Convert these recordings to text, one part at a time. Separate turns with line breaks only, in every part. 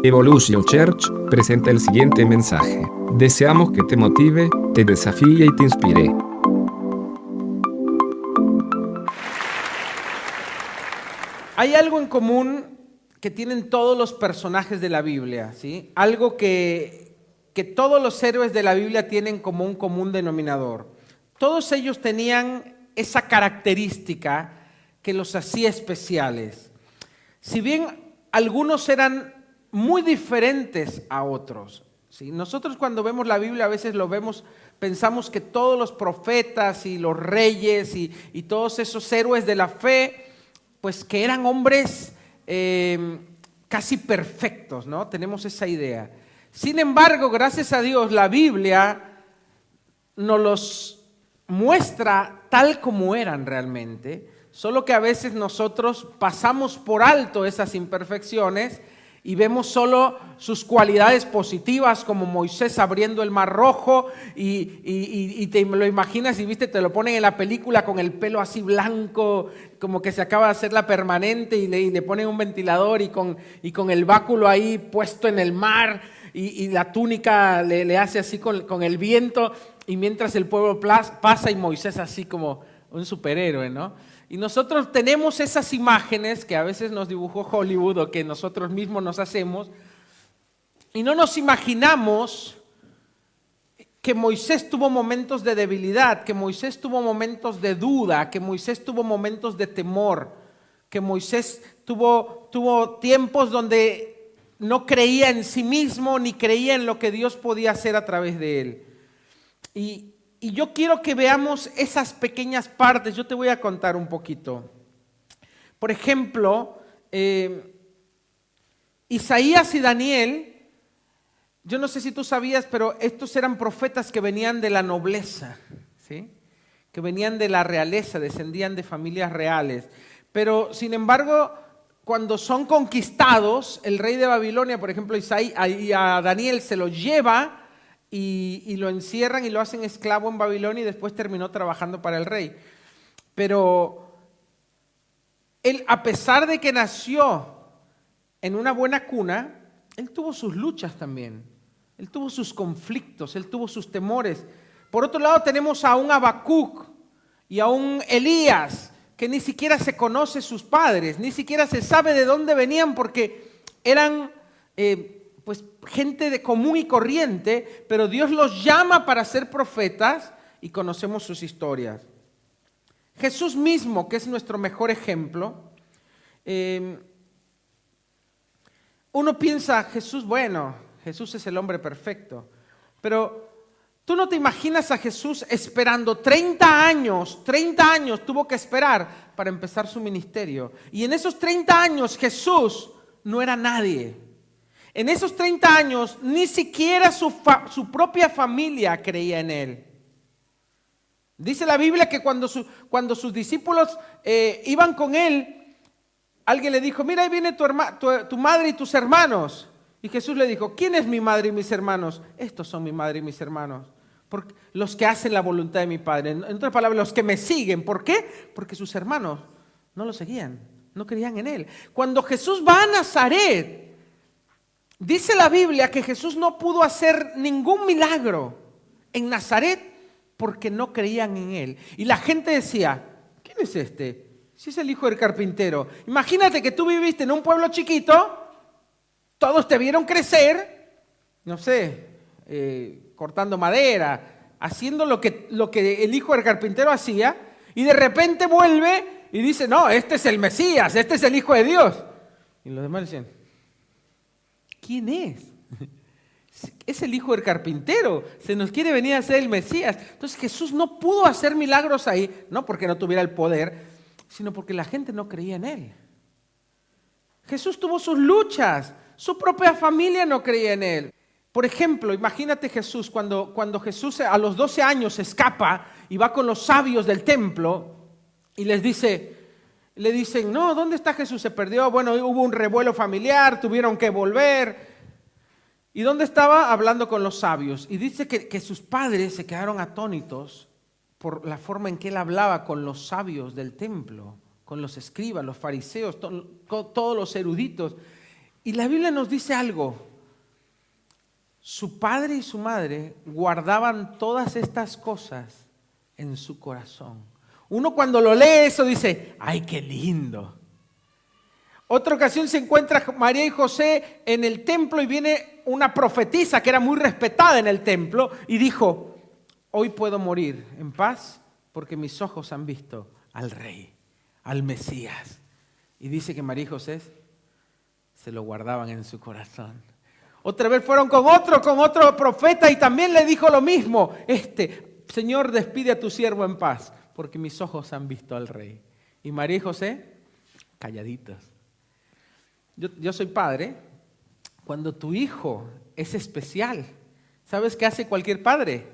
Evolution Church presenta el siguiente mensaje. Deseamos que te motive, te desafíe y te inspire.
Hay algo en común que tienen todos los personajes de la Biblia, ¿sí? Algo que todos los héroes de la Biblia tienen como un común denominador. Todos ellos tenían esa característica que los hacía especiales. Si bien algunos eran muy diferentes a otros, ¿sí? Nosotros cuando vemos la Biblia a veces lo vemos, pensamos que todos los profetas y los reyes y todos esos héroes de la fe, pues que eran hombres casi perfectos, ¿no? Tenemos esa idea. Sin embargo, gracias a Dios, la Biblia nos los muestra tal como eran realmente, solo que a veces nosotros pasamos por alto esas imperfecciones y vemos solo sus cualidades positivas, como Moisés abriendo el Mar Rojo y te lo imaginas y viste, te lo ponen en la película con el pelo así blanco, como que se acaba de hacer la permanente y le ponen un ventilador y con el báculo ahí puesto en el mar y la túnica le hace así con el viento y mientras el pueblo pasa y Moisés así como un superhéroe, ¿no? Y nosotros tenemos esas imágenes que a veces nos dibujó Hollywood o que nosotros mismos nos hacemos y no nos imaginamos que Moisés tuvo momentos de debilidad, que Moisés tuvo momentos de duda, que Moisés tuvo momentos de temor, que Moisés tuvo tiempos donde no creía en sí mismo ni creía en lo que Dios podía hacer a través de él. Y yo quiero que veamos esas pequeñas partes. Yo te voy a contar un poquito. Por ejemplo, Isaías y Daniel, yo no sé si tú sabías, pero estos eran profetas que venían de la nobleza, ¿sí? Que venían de la realeza, descendían de familias reales. Pero, sin embargo, cuando son conquistados, el rey de Babilonia, por ejemplo, a Daniel se lo lleva y lo encierran y lo hacen esclavo en Babilonia y después terminó trabajando para el rey. Pero él, a pesar de que nació en una buena cuna, él tuvo sus luchas también. Él tuvo sus conflictos, él tuvo sus temores. Por otro lado tenemos a un Habacuc y a un Elías que ni siquiera se conoce sus padres, ni siquiera se sabe de dónde venían porque eran pues gente de común y corriente, pero Dios los llama para ser profetas y conocemos sus historias. Jesús mismo, que es nuestro mejor ejemplo, uno piensa, Jesús es el hombre perfecto, pero tú no te imaginas a Jesús esperando 30 años tuvo que esperar para empezar su ministerio. Y en esos 30 años Jesús no era nadie. En esos 30 años ni siquiera su propia familia creía en él. Dice la Biblia que cuando sus discípulos iban con él, alguien le dijo, mira, ahí viene tu madre y tus hermanos. Y Jesús le dijo, ¿quién es mi madre y mis hermanos? Estos son mi madre y mis hermanos. Los que hacen la voluntad de mi Padre. En otras palabras, los que me siguen. ¿Por qué? Porque sus hermanos no lo seguían, no creían en él. Cuando Jesús va a Nazaret, dice la Biblia que Jesús no pudo hacer ningún milagro en Nazaret porque no creían en él. Y la gente decía, ¿quién es este? Si es el hijo del carpintero. Imagínate que tú viviste en un pueblo chiquito, todos te vieron crecer, no sé, cortando madera, haciendo lo que el hijo del carpintero hacía, y de repente vuelve y dice, no, este es el Mesías, este es el Hijo de Dios. Y los demás decían, ¿quién es? Es el hijo del carpintero, se nos quiere venir a ser el Mesías. Entonces Jesús no pudo hacer milagros ahí, no porque no tuviera el poder, sino porque la gente no creía en él. Jesús tuvo sus luchas, su propia familia no creía en él. Por ejemplo, imagínate Jesús, cuando Jesús a los 12 años se escapa y va con los sabios del templo y le dicen, no, ¿dónde está Jesús? Se perdió, bueno, hubo un revuelo familiar, tuvieron que volver. ¿Y dónde estaba? Hablando con los sabios. Y dice que sus padres se quedaron atónitos por la forma en que él hablaba con los sabios del templo, con los escribas, los fariseos, todos los eruditos. Y la Biblia nos dice algo. Su padre y su madre guardaban todas estas cosas en su corazón. Uno cuando lo lee eso dice, ¡ay, qué lindo! Otra ocasión se encuentra María y José en el templo y viene una profetisa que era muy respetada en el templo y dijo, hoy puedo morir en paz porque mis ojos han visto al Rey, al Mesías. Y dice que María y José se lo guardaban en su corazón. Otra vez fueron con otro profeta y también le dijo lo mismo. Señor, despide a tu siervo en paz porque mis ojos han visto al Rey. Y María y José, calladitos. Yo soy padre. Cuando tu hijo es especial, ¿sabes qué hace cualquier padre?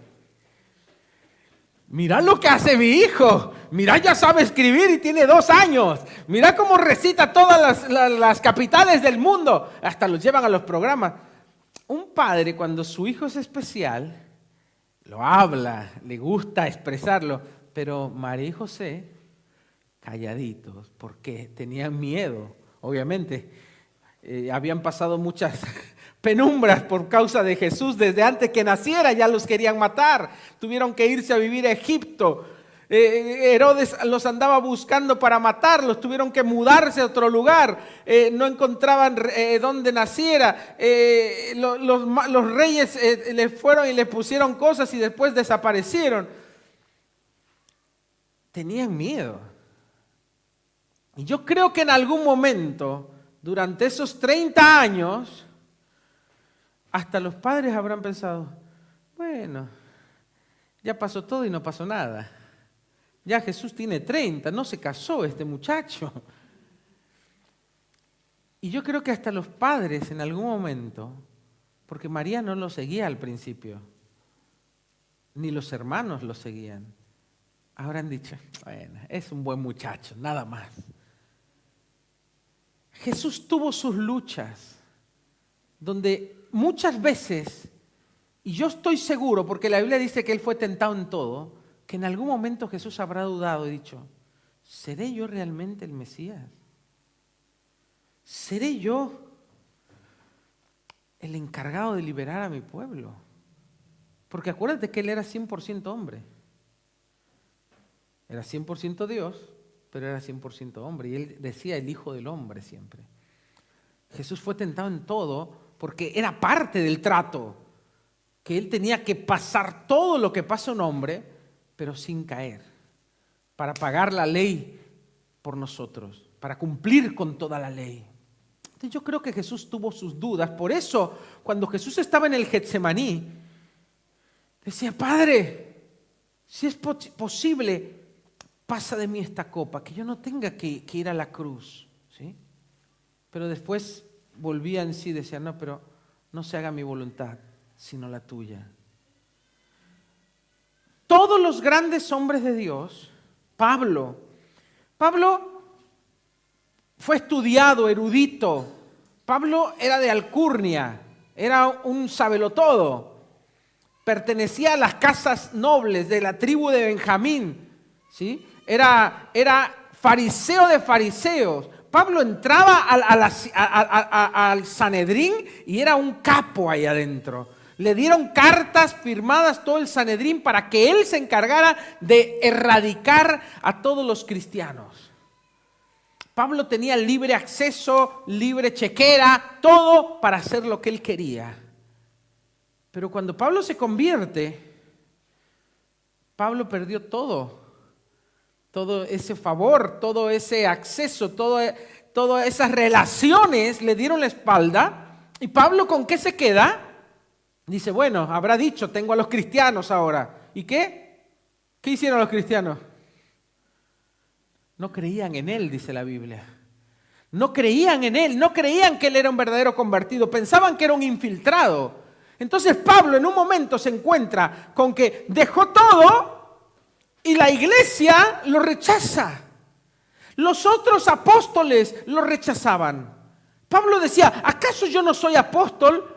Mira lo que hace mi hijo. Mira, ya sabe escribir y tiene 2 años. Mira cómo recita todas las capitales del mundo. Hasta los llevan a los programas. Un padre, cuando su hijo es especial, lo habla, le gusta expresarlo. Pero María y José, calladitos, porque tenían miedo, obviamente. Habían pasado muchas penumbras por causa de Jesús. Desde antes que naciera ya los querían matar. Tuvieron que irse a vivir a Egipto. Herodes los andaba buscando para matarlos. Tuvieron que mudarse a otro lugar. No encontraban dónde naciera. Los reyes le fueron y le pusieron cosas y después desaparecieron. Tenían miedo. Y yo creo que en algún momento, durante esos 30 años, hasta los padres habrán pensado, bueno, ya pasó todo y no pasó nada. Ya Jesús tiene 30, no se casó este muchacho. Y yo creo que hasta los padres en algún momento, porque María no lo seguía al principio, ni los hermanos lo seguían, habrán dicho, bueno, es un buen muchacho, nada más. Jesús tuvo sus luchas, donde muchas veces, y yo estoy seguro, porque la Biblia dice que Él fue tentado en todo, que en algún momento Jesús habrá dudado y dicho, ¿seré yo realmente el Mesías? ¿Seré yo el encargado de liberar a mi pueblo? Porque acuérdate que Él era 100% hombre. Era 100% Dios, pero era 100% hombre. Y Él decía el Hijo del Hombre siempre. Jesús fue tentado en todo porque era parte del trato. Que Él tenía que pasar todo lo que pasa un hombre, pero sin caer. Para pagar la ley por nosotros. Para cumplir con toda la ley. Entonces yo creo que Jesús tuvo sus dudas. Por eso, cuando Jesús estaba en el Getsemaní, decía, Padre, si es posible, pasa de mí esta copa, que yo no tenga que ir a la cruz. ¿Sí? Pero después volvía en sí y decía, no, pero no se haga mi voluntad, sino la tuya. Todos los grandes hombres de Dios, Pablo fue estudiado, erudito. Pablo era de alcurnia, era un sabelotodo. Pertenecía a las casas nobles de la tribu de Benjamín. ¿Sí? Era fariseo de fariseos. Pablo entraba al Sanedrín y era un capo ahí adentro. Le dieron cartas firmadas todo el Sanedrín para que él se encargara de erradicar a todos los cristianos. Pablo tenía libre acceso, libre chequera, todo para hacer lo que él quería. Pero cuando Pablo se convierte, Pablo perdió todo ese favor, todo ese acceso, todas esas relaciones le dieron la espalda. ¿Y Pablo con qué se queda? Dice, bueno, habrá dicho, tengo a los cristianos ahora. ¿Y qué? ¿Qué hicieron los cristianos? No creían en él, dice la Biblia. No creían en él, no creían que él era un verdadero convertido, pensaban que era un infiltrado. Entonces Pablo en un momento se encuentra con que dejó todo y la iglesia lo rechaza. Los otros apóstoles lo rechazaban. Pablo decía, ¿acaso yo no soy apóstol?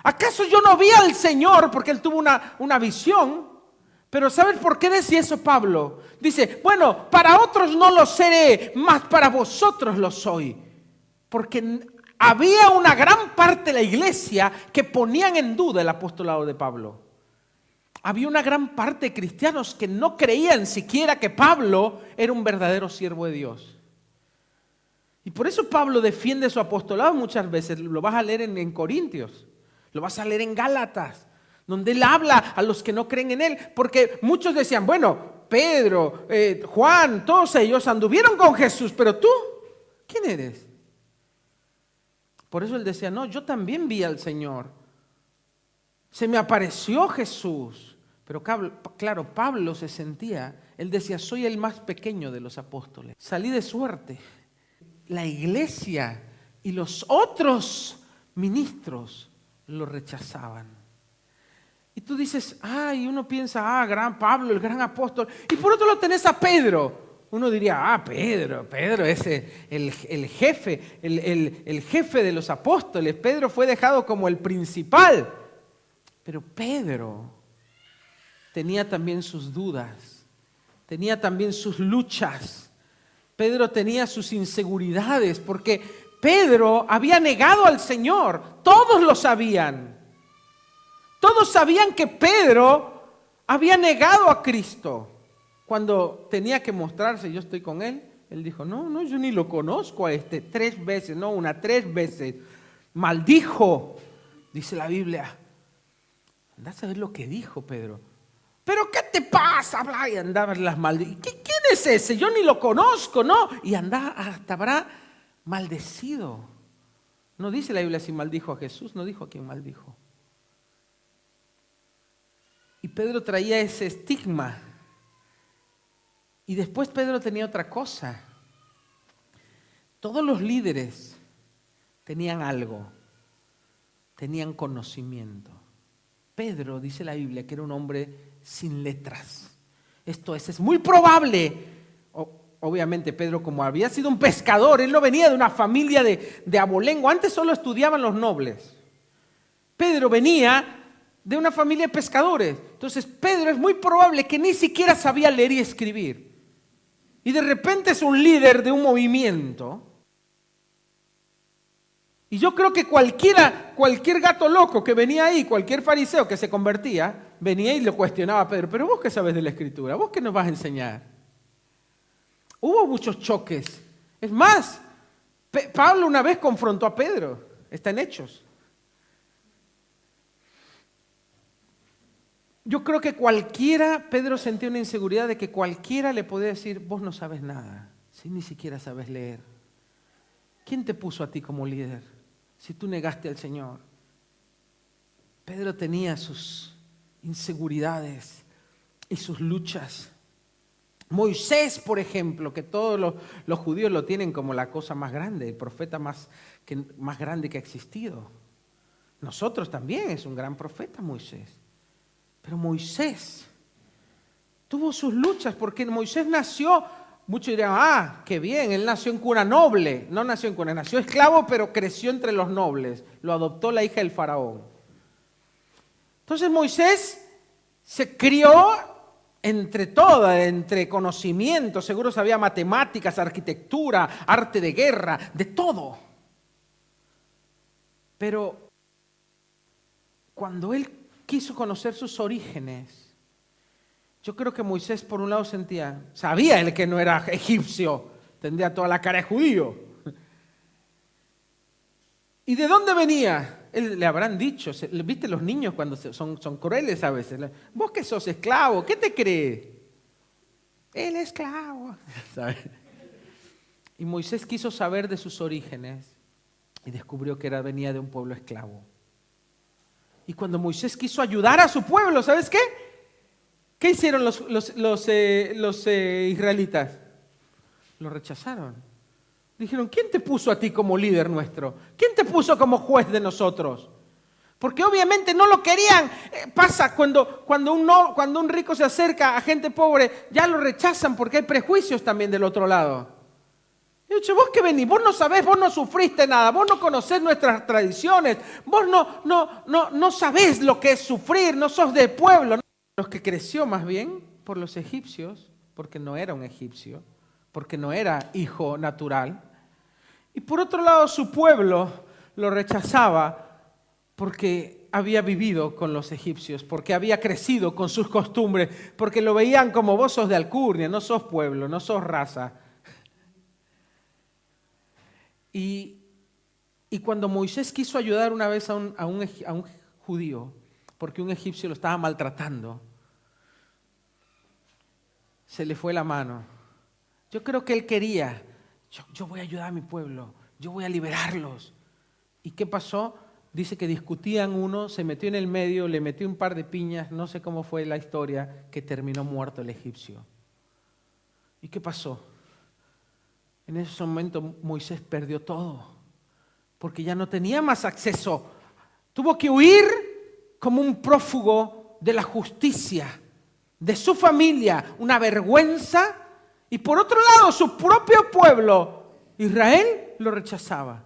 ¿Acaso yo no vi al Señor? Porque él tuvo una visión. Pero ¿sabes por qué decía eso Pablo? Dice, bueno, para otros no lo seré, mas para vosotros lo soy. Porque había una gran parte de la iglesia que ponían en duda el apostolado de Pablo. Había una gran parte de cristianos que no creían siquiera que Pablo era un verdadero siervo de Dios. Y por eso Pablo defiende su apostolado muchas veces. Lo vas a leer en Corintios, lo vas a leer en Gálatas, donde él habla a los que no creen en él. Porque muchos decían, bueno, Pedro, Juan, todos ellos anduvieron con Jesús, pero tú, ¿quién eres? Por eso él decía, no, yo también vi al Señor. Se me apareció Jesús. Pero claro, Pablo se sentía, él decía, soy el más pequeño de los apóstoles. Salí de suerte. La iglesia y los otros ministros lo rechazaban. Y tú dices, y uno piensa, gran Pablo, el gran apóstol. Y por otro lado tenés a Pedro. Uno diría, Pedro es el jefe, el jefe de los apóstoles. Pedro fue dejado como el principal. Pero Pedro tenía también sus dudas, tenía también sus luchas. Pedro tenía sus inseguridades porque Pedro había negado al Señor. Todos lo sabían. Todos sabían que Pedro había negado a Cristo. Cuando tenía que mostrarse, yo estoy con él, él dijo, no, yo ni lo conozco a este. 3 veces, no una, 3 veces. Maldijo, dice la Biblia. Andá a saber lo que dijo Pedro. ¿Pero qué te pasa? Y andaba en las maldiciones. ¿Quién es ese? Yo ni lo conozco, ¿no? Y andaba, hasta habrá maldecido. No dice la Biblia si maldijo a Jesús, no dijo a quién maldijo. Y Pedro traía ese estigma. Y después Pedro tenía otra cosa. Todos los líderes tenían algo, tenían conocimiento. Pedro, dice la Biblia, que era un hombre sin letras. Esto es muy probable. Obviamente Pedro, como había sido un pescador, él no venía de una familia de abolengo. Antes solo estudiaban los nobles. Pedro venía de una familia de pescadores. Entonces Pedro es muy probable que ni siquiera sabía leer y escribir. Y de repente es un líder de un movimiento. Y yo creo que cualquier gato loco que venía ahí, cualquier fariseo que se convertía, venía y le cuestionaba a Pedro, pero vos qué sabes de la Escritura, vos qué nos vas a enseñar. Hubo muchos choques. Es más, Pablo una vez confrontó a Pedro, está en Hechos. Yo creo que Pedro sentía una inseguridad de que cualquiera le podía decir, vos no sabes nada, si ni siquiera sabes leer. ¿Quién te puso a ti como líder si tú negaste al Señor? Pedro tenía sus inseguridades y sus luchas. Moisés, por ejemplo, que todos los judíos lo tienen como la cosa más grande, el profeta más grande que ha existido. Nosotros también, es un gran profeta Moisés. Pero Moisés tuvo sus luchas porque Moisés nació, muchos dirán, qué bien, él nació en cuna noble. No nació en cuna, nació esclavo, pero creció entre los nobles. Lo adoptó la hija del faraón. Entonces Moisés se crió entre conocimientos, seguro sabía matemáticas, arquitectura, arte de guerra, de todo. Pero cuando él quiso conocer sus orígenes, yo creo que Moisés por un lado sabía él que no era egipcio, tendría toda la cara de judío. ¿Y de dónde venía? Le habrán dicho, ¿viste los niños cuando son crueles a veces? Vos que sos esclavo, ¿qué te crees? Él es esclavo. ¿Sabes? Y Moisés quiso saber de sus orígenes y descubrió que venía de un pueblo esclavo. Y cuando Moisés quiso ayudar a su pueblo, ¿sabes qué? ¿Qué hicieron los israelitas? Lo rechazaron. Dijeron, ¿quién te puso a ti como líder nuestro? ¿Quién te puso como juez de nosotros? Porque obviamente no lo querían. Pasa cuando un rico se acerca a gente pobre, ya lo rechazan porque hay prejuicios también del otro lado. Y yo, vos que venís, vos no sabés, vos no sufriste nada, vos no conocés nuestras tradiciones, vos no sabés lo que es sufrir, no sos del pueblo. Los que creció más bien por los egipcios, porque no era un egipcio, porque no era hijo natural. Y por otro lado su pueblo, lo rechazaba porque había vivido con los egipcios, porque había crecido con sus costumbres, porque lo veían como vos sos de alcurnia, no sos pueblo, no sos raza. Y cuando Moisés quiso ayudar una vez a un judío, porque un egipcio lo estaba maltratando, se le fue la mano. Yo creo que él quería, yo voy a ayudar a mi pueblo, yo voy a liberarlos. ¿Y qué pasó? Dice que discutían uno, se metió en el medio, le metió un par de piñas, no sé cómo fue la historia, que terminó muerto el egipcio. ¿Y qué pasó? En ese momento Moisés perdió todo, porque ya no tenía más acceso. Tuvo que huir como un prófugo de la justicia, de su familia, una vergüenza. Y por otro lado, su propio pueblo, Israel, lo rechazaba.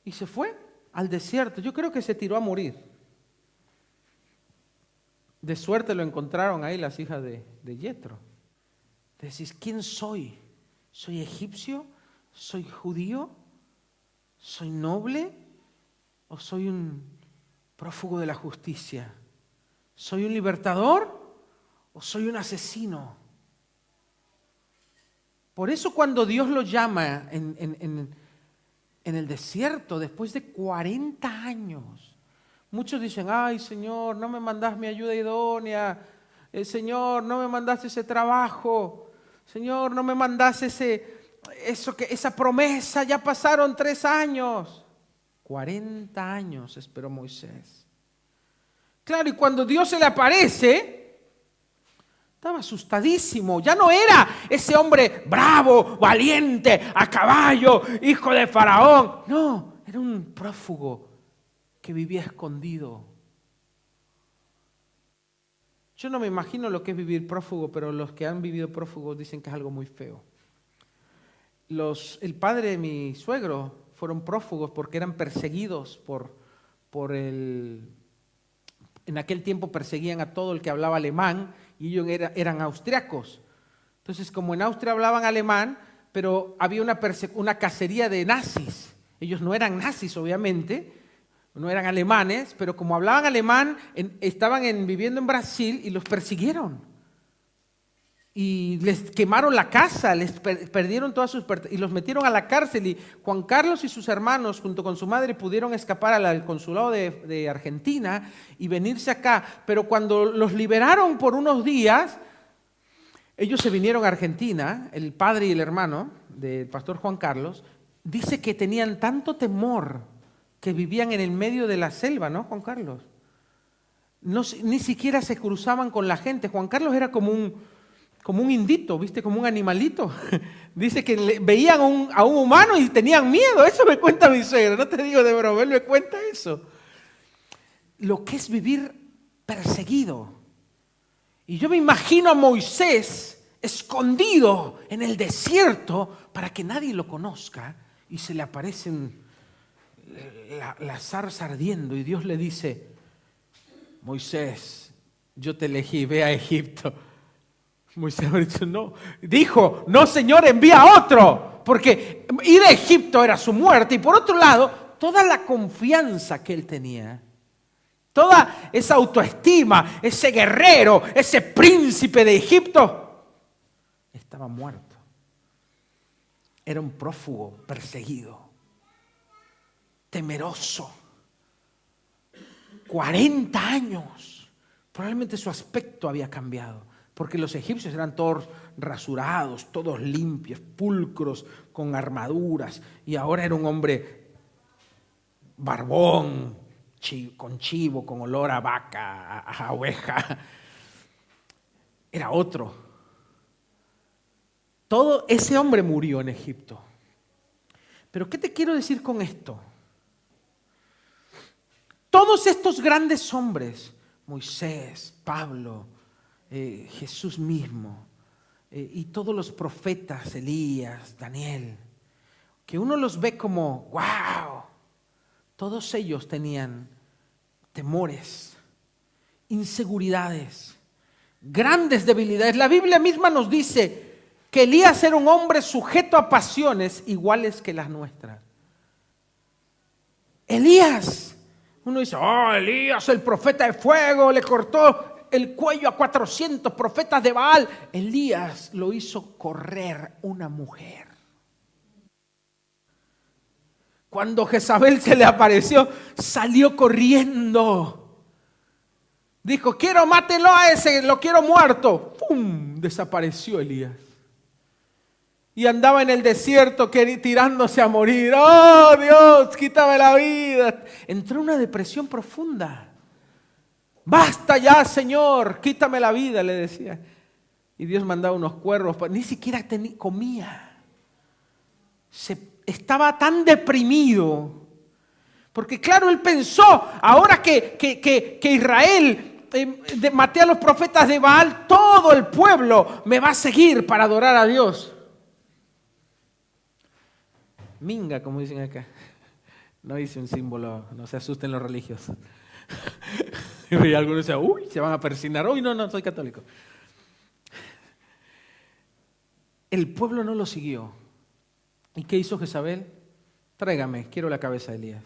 Y se fue al desierto. Yo creo que se tiró a morir. De suerte lo encontraron ahí las hijas de Yetro. Decís, ¿quién soy? ¿Soy egipcio? ¿Soy judío? ¿Soy noble? ¿O soy un prófugo de la justicia? ¿Soy un libertador? ¿O soy un asesino? Por eso cuando Dios lo llama en el desierto, después de 40 años, muchos dicen, ay Señor, no me mandas mi ayuda idónea, Señor, no me mandaste ese trabajo, Señor, no me mandaste esa promesa, ya pasaron 3 años. 40 años esperó Moisés. Claro, y cuando Dios se le aparece, estaba asustadísimo. Ya no era ese hombre bravo, valiente, a caballo, hijo de Faraón. No, era un prófugo que vivía escondido. Yo no me imagino lo que es vivir prófugo, pero los que han vivido prófugos dicen que es algo muy feo. El padre de mi suegro fueron prófugos porque eran perseguidos en aquel tiempo perseguían a todo el que hablaba alemán y ellos eran austriacos. Entonces, como en Austria hablaban alemán, pero había una cacería de nazis. Ellos no eran nazis, obviamente, no eran alemanes, pero como hablaban alemán, estaban viviendo en Brasil y los persiguieron. Y les quemaron la casa, les perdieron todas sus pertenencias y los metieron a la cárcel. Y Juan Carlos y sus hermanos, junto con su madre, pudieron escapar al consulado de Argentina y venirse acá. Pero cuando los liberaron por unos días, ellos se vinieron a Argentina, el padre y el hermano del pastor Juan Carlos, dice que tenían tanto temor que vivían en el medio de la selva, ¿no, Juan Carlos? Ni siquiera se cruzaban con la gente. Juan Carlos era como un indito, ¿viste? Como un animalito. Dice que veían a un humano y tenían miedo. Eso me cuenta mi suegra, no te digo de broma, él me cuenta eso. Lo que es vivir perseguido. Y yo me imagino a Moisés escondido en el desierto para que nadie lo conozca y se le aparecen la zarza ardiendo y Dios le dice, Moisés, yo te elegí, ve a Egipto. Moisés ha dicho, no. Dijo, no Señor, envía a otro, porque ir a Egipto era su muerte. Y por otro lado, toda la confianza que él tenía, toda esa autoestima, ese guerrero, ese príncipe de Egipto, estaba muerto. Era un prófugo perseguido, temeroso. 40 años. Probablemente su aspecto había cambiado. Porque los egipcios eran todos rasurados, todos limpios, pulcros, con armaduras. Y ahora era un hombre barbón, con chivo, con olor a vaca, a oveja. Era otro. Todo ese hombre murió en Egipto. Pero ¿qué te quiero decir con esto? Todos estos grandes hombres, Moisés, Pablo, Jesús mismo y todos los profetas, Elías, Daniel, que uno los ve como, wow, todos ellos tenían temores, inseguridades, grandes debilidades. La Biblia misma nos dice que Elías era un hombre sujeto a pasiones iguales que las nuestras. Elías. Uno dice, oh, Elías, el profeta de fuego, le cortó el cuello a 400 profetas de Baal. Elías lo hizo correr una mujer. Cuando Jezabel se le apareció, salió corriendo. Dijo, mátelo a ese, lo quiero muerto. ¡Pum! Desapareció Elías. Y andaba en el desierto tirándose a morir. ¡Oh, Dios, quítame la vida! Entró en una depresión profunda. ¡Basta ya, Señor! Quítame la vida, le decía. Y Dios mandaba unos cuervos. Ni siquiera comía. Estaba tan deprimido. Porque claro, él pensó, ahora que Israel maté a los profetas de Baal, todo el pueblo me va a seguir para adorar a Dios. Minga, como dicen acá. No hice un símbolo, no se asusten los religiosos. Y algunos decían, uy, se van a persignar. Uy, no, soy católico. El pueblo no lo siguió. ¿Y qué hizo Jezabel? Tráigame, quiero la cabeza de Elías.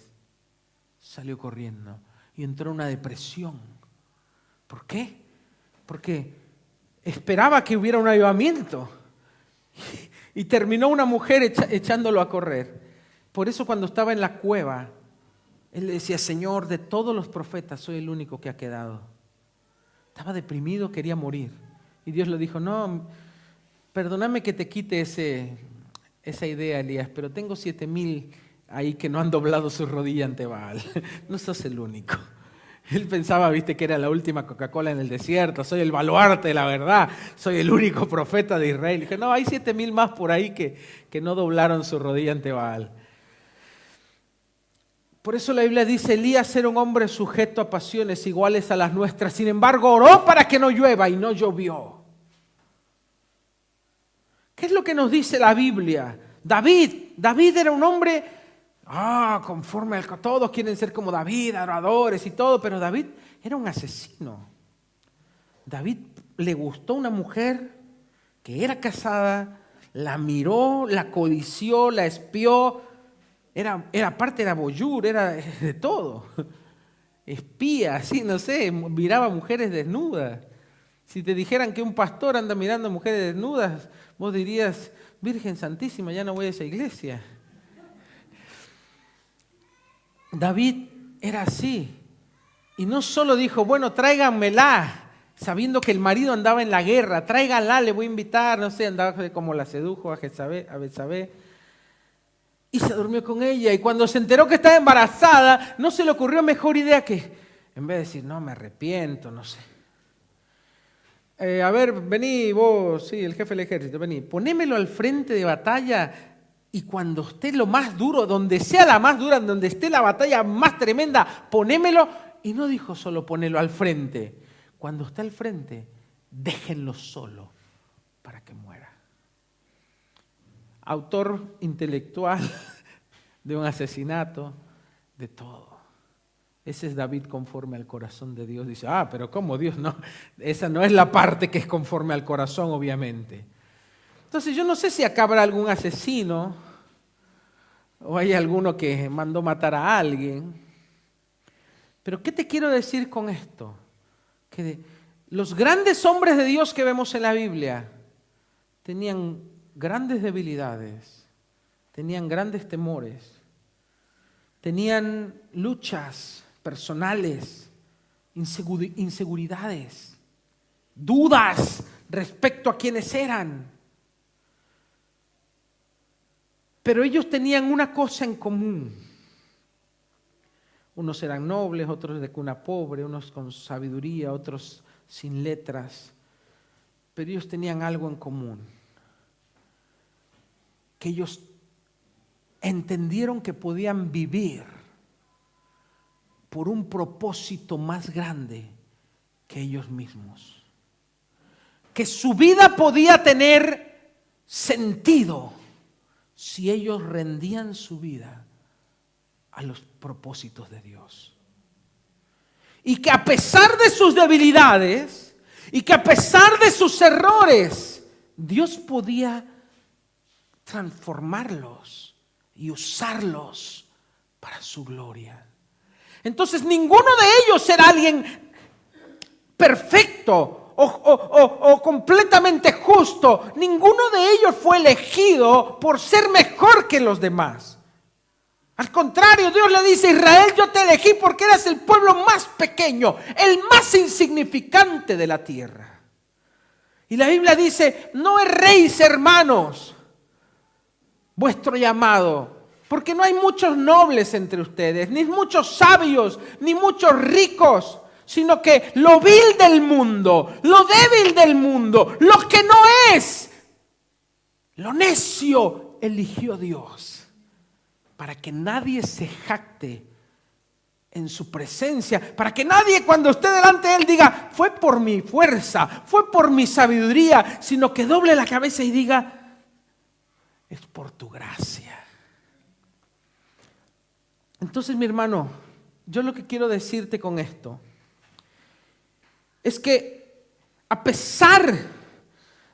Salió corriendo y entró en una depresión. ¿Por qué? Porque esperaba que hubiera un avivamiento. Y terminó una mujer echándolo a correr. Por eso cuando estaba en la cueva, él le decía, Señor, de todos los profetas soy el único que ha quedado. Estaba deprimido, quería morir. Y Dios le dijo, no, perdóname que te quite esa idea, Elías, pero tengo 7,000 ahí que no han doblado su rodilla ante Baal. No sos el único. Él pensaba, viste, que era la última Coca-Cola en el desierto, soy el baluarte de la verdad, soy el único profeta de Israel. Y dije, no, hay 7,000 más por ahí que no doblaron su rodilla ante Baal. Por eso la Biblia dice, Elías era un hombre sujeto a pasiones iguales a las nuestras, sin embargo oró para que no llueva y no llovió. ¿Qué es lo que nos dice la Biblia? David era un hombre... conforme al que todos quieren ser como David, adoradores y todo, pero David era un asesino. David le gustó una mujer que era casada, la miró, la codició, la espió, era boyur, era de todo. Espía, así, no sé, miraba mujeres desnudas. Si te dijeran que un pastor anda mirando mujeres desnudas, vos dirías, Virgen Santísima, ya no voy a esa iglesia. David era así. Y no solo dijo, bueno, tráiganmela, sabiendo que el marido andaba en la guerra, tráiganla, le voy a invitar, no sé, andaba como la sedujo a Betsabé. Y se durmió con ella. Y cuando se enteró que estaba embarazada, no se le ocurrió mejor idea que, en vez de decir, no, me arrepiento, no sé. A ver, vení vos, sí, el jefe del ejército, vení, ponémelo al frente de batalla. Y cuando esté lo más duro, donde sea la más dura, donde esté la batalla más tremenda, ponémelo. Y no dijo solo ponelo al frente. Cuando está al frente, déjenlo solo para que muera. Autor intelectual de un asesinato, de todo. Ese es David conforme al corazón de Dios. Dice, pero ¿cómo Dios? No, esa no es la parte que es conforme al corazón, obviamente. Entonces yo no sé si acá habrá algún asesino o hay alguno que mandó matar a alguien. Pero ¿qué te quiero decir con esto? Que los grandes hombres de Dios que vemos en la Biblia tenían grandes debilidades, tenían grandes temores, tenían luchas personales, inseguridades, dudas respecto a quiénes eran. Pero ellos tenían una cosa en común. Unos eran nobles, otros de cuna pobre, unos con sabiduría, otros sin letras. Pero ellos tenían algo en común. Que ellos entendieron que podían vivir por un propósito más grande que ellos mismos. Que su vida podía tener sentido si ellos rendían su vida a los propósitos de Dios. Y que a pesar de sus debilidades y que a pesar de sus errores, Dios podía transformarlos y usarlos para su gloria. Entonces ninguno de ellos era alguien perfecto o completamente justo. Ninguno de ellos fue elegido por ser mejor que los demás. Al contrario, Dios le dice a Israel: yo te elegí porque eras el pueblo más pequeño, el más insignificante de la tierra. Y la Biblia dice: no erréis, hermanos, vuestro llamado, porque no hay muchos nobles entre ustedes, ni muchos sabios, ni muchos ricos, sino que lo vil del mundo, lo débil del mundo, lo que no es, lo necio, eligió Dios, para que nadie se jacte en su presencia, para que nadie cuando esté delante de Él diga: fue por mi fuerza, fue por mi sabiduría, sino que doble la cabeza y diga: es por tu gracia. Entonces, mi hermano, yo lo que quiero decirte con esto es que a pesar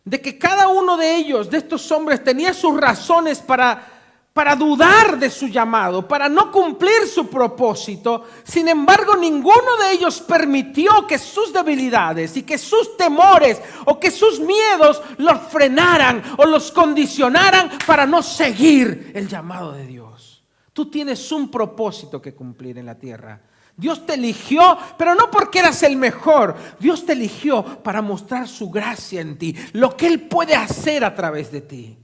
de que cada uno de ellos, de estos hombres, tenía sus razones para dudar de su llamado, para no cumplir su propósito, sin embargo, ninguno de ellos permitió que sus debilidades y que sus temores o que sus miedos los frenaran o los condicionaran para no seguir el llamado de Dios. Tú tienes un propósito que cumplir en la tierra. Dios te eligió, pero no porque eras el mejor. Dios te eligió para mostrar su gracia en ti, lo que Él puede hacer a través de ti.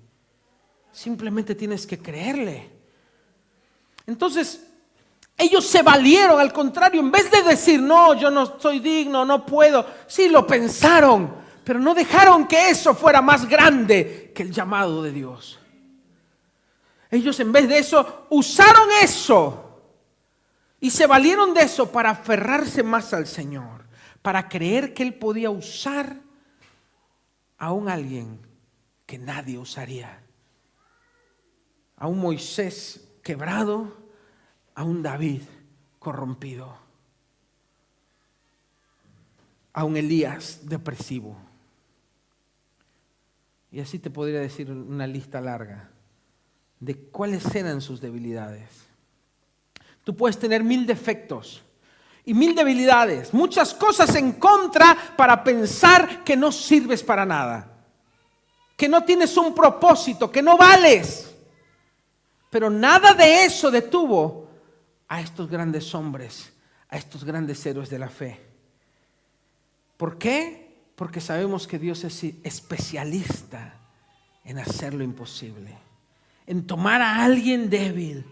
Simplemente tienes que creerle. Entonces, ellos se valieron, al contrario, en vez de decir: no, yo no soy digno, no puedo. Sí, lo pensaron, pero no dejaron que eso fuera más grande que el llamado de Dios. Ellos, en vez de eso, usaron eso y se valieron de eso para aferrarse más al Señor, para creer que Él podía usar a un alguien que nadie usaría. A un Moisés quebrado, a un David corrompido, a un Elías depresivo. Y así te podría decir una lista larga de cuáles eran sus debilidades. Tú puedes tener 1000 defectos y 1000 debilidades, muchas cosas en contra para pensar que no sirves para nada, que no tienes un propósito, que no vales. Pero nada de eso detuvo a estos grandes hombres, a estos grandes héroes de la fe. ¿Por qué? Porque sabemos que Dios es especialista en hacer lo imposible, en tomar a alguien débil,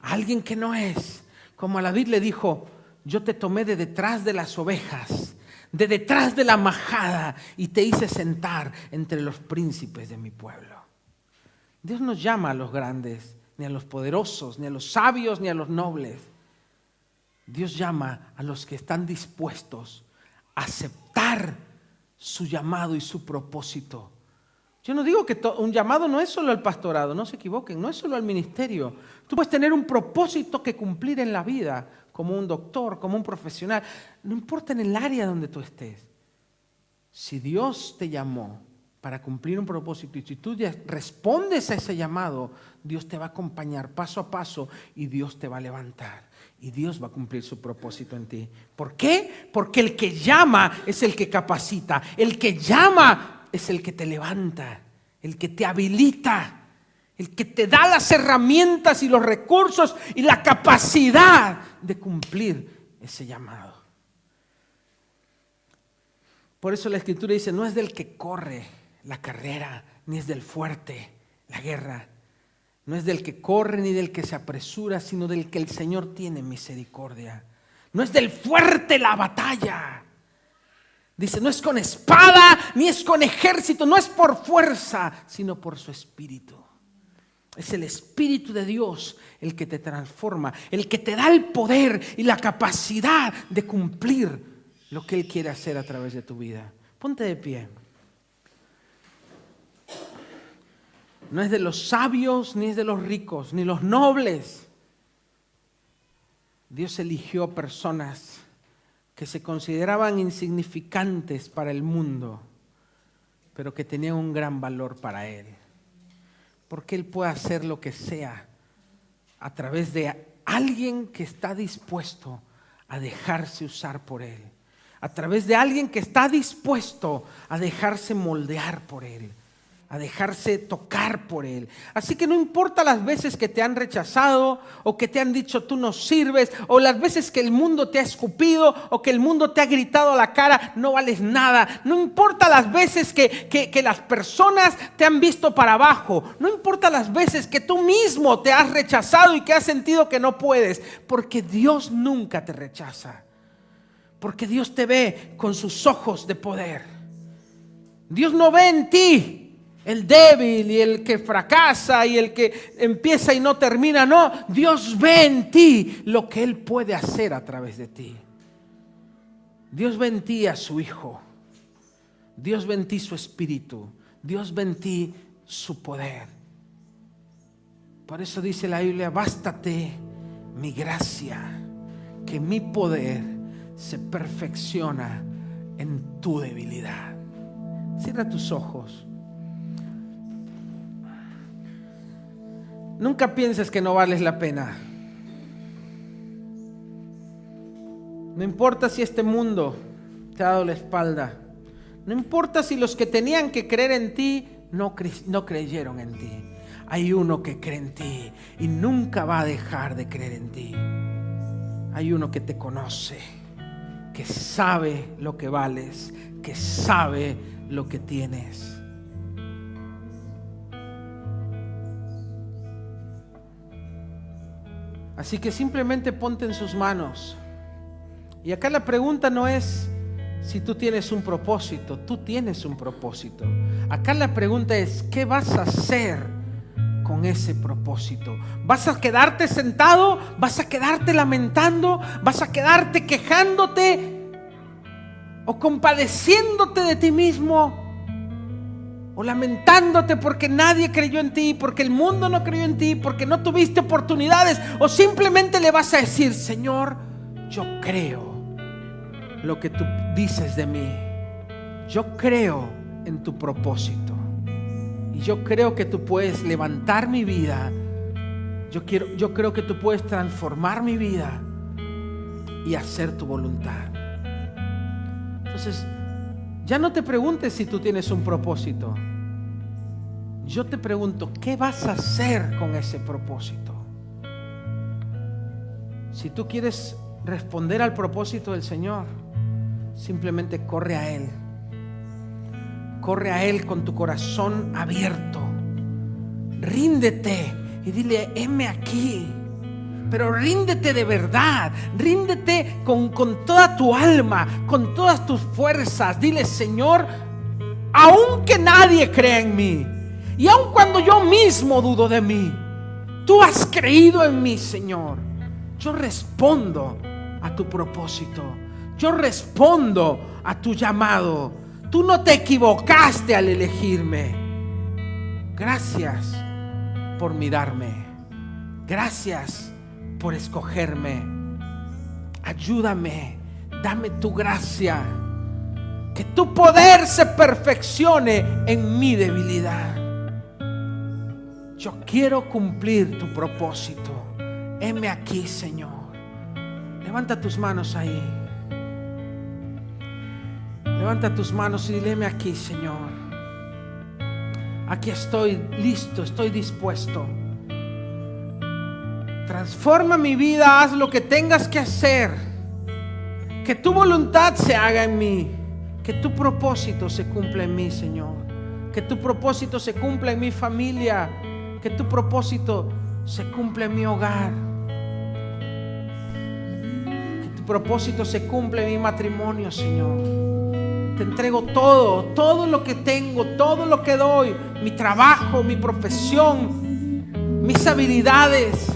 a alguien que no es. Como a David le dijo: yo te tomé de detrás de las ovejas, de detrás de la majada, y te hice sentar entre los príncipes de mi pueblo. Dios no llama a los grandes, ni a los poderosos, ni a los sabios, ni a los nobles. Dios llama a los que están dispuestos a aceptar su llamado y su propósito. Yo no digo que un llamado no es solo al pastorado, no se equivoquen, no es solo al ministerio. Tú puedes tener un propósito que cumplir en la vida, como un doctor, como un profesional, no importa en el área donde tú estés. Si Dios te llamó para cumplir un propósito y si tú ya respondes a ese llamado, Dios te va a acompañar paso a paso y Dios te va a levantar y Dios va a cumplir su propósito en ti. ¿Por qué? Porque el que llama es el que capacita, el que llama es el que te levanta, el que te habilita, el que te da las herramientas y los recursos y la capacidad de cumplir ese llamado. Por eso la Escritura dice: no es del que corre la carrera, ni es del fuerte la guerra. No es del que corre ni del que se apresura, sino del que el Señor tiene misericordia. No es del fuerte la batalla. Dice: no es con espada, ni es con ejército, no es por fuerza, sino por su Espíritu. Es el Espíritu de Dios el que te transforma, el que te da el poder y la capacidad de cumplir lo que Él quiere hacer a través de tu vida. Ponte de pie. No es de los sabios, ni es de los ricos, ni los nobles. Dios eligió personas que se consideraban insignificantes para el mundo, pero que tenían un gran valor para Él. Porque Él puede hacer lo que sea a través de alguien que está dispuesto a dejarse usar por Él, a través de alguien que está dispuesto a dejarse moldear por Él, a dejarse tocar por Él. Así que no importa las veces que te han rechazado o que te han dicho tú no sirves, o las veces que el mundo te ha escupido o que el mundo te ha gritado a la cara, no vales nada. No importa las veces que las personas te han visto para abajo. No importa las veces que tú mismo te has rechazado y que has sentido que no puedes, porque Dios nunca te rechaza. Porque Dios te ve con sus ojos de poder. Dios no ve en ti el débil y el que fracasa y el que empieza y no termina. No, Dios ve en ti lo que Él puede hacer a través de ti. Dios ve en ti a su Hijo. Dios ve en ti su Espíritu. Dios ve en ti su poder. Por eso dice la Biblia: bástate mi gracia, que mi poder se perfecciona en tu debilidad. Cierra tus ojos. Nunca pienses que no vales la pena. No importa si este mundo te ha dado la espalda. No importa si los que tenían que creer en ti no creyeron en ti. Hay uno que cree en ti y nunca va a dejar de creer en ti. Hay uno que te conoce, que sabe lo que vales, que sabe lo que tienes. Así que simplemente ponte en sus manos. Y acá la pregunta no es si tú tienes un propósito. Tú tienes un propósito. Acá la pregunta es: ¿qué vas a hacer con ese propósito? ¿Vas a quedarte sentado? ¿Vas a quedarte lamentando? ¿Vas a quedarte quejándote? ¿O compadeciéndote de ti mismo? ¿O lamentándote porque nadie creyó en ti, porque el mundo no creyó en ti, porque no tuviste oportunidades? ¿O simplemente le vas a decir: Señor, yo creo lo que tú dices de mí, yo creo en tu propósito y yo creo que tú puedes levantar mi vida, yo creo que tú puedes transformar mi vida y hacer tu voluntad? Entonces, ya no te preguntes si tú tienes un propósito. Yo te pregunto: ¿qué vas a hacer con ese propósito? Si tú quieres responder al propósito del Señor, simplemente corre a Él. Corre a Él con tu corazón abierto. Ríndete y dile: heme aquí. Pero ríndete de verdad. Ríndete con toda tu alma, con todas tus fuerzas. Dile: Señor, aunque nadie crea en mí, y aun cuando yo mismo dudo de mí, tú has creído en mí, Señor. Yo respondo a tu propósito. Yo respondo a tu llamado. Tú no te equivocaste al elegirme. Gracias por mirarme. Gracias por escogerme. Ayúdame. Dame tu gracia. Que tu poder se perfeccione en mi debilidad. Yo quiero cumplir tu propósito. Heme aquí, Señor. Levanta tus manos ahí. Levanta tus manos y dile: heme aquí, Señor. Aquí estoy listo, estoy dispuesto. Transforma mi vida, haz lo que tengas que hacer. Que tu voluntad se haga en mí. Que tu propósito se cumpla en mí, Señor. Que tu propósito se cumpla en mi familia. Que tu propósito se cumpla en mi hogar. Que tu propósito se cumpla en mi matrimonio, Señor. Te entrego todo lo que tengo, todo lo que doy, mi trabajo, mi profesión, mis habilidades,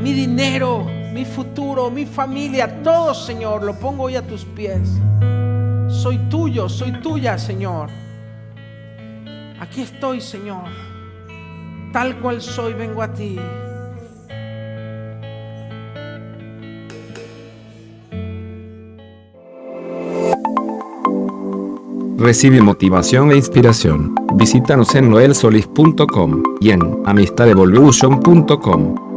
mi dinero, mi futuro, mi familia, todo, Señor, lo pongo hoy a tus pies. Soy tuyo, soy tuya, Señor. Aquí estoy, Señor. Tal cual soy, vengo a ti.
Recibe motivación e inspiración. Visítanos en noelsolis.com y en amistadevolution.com.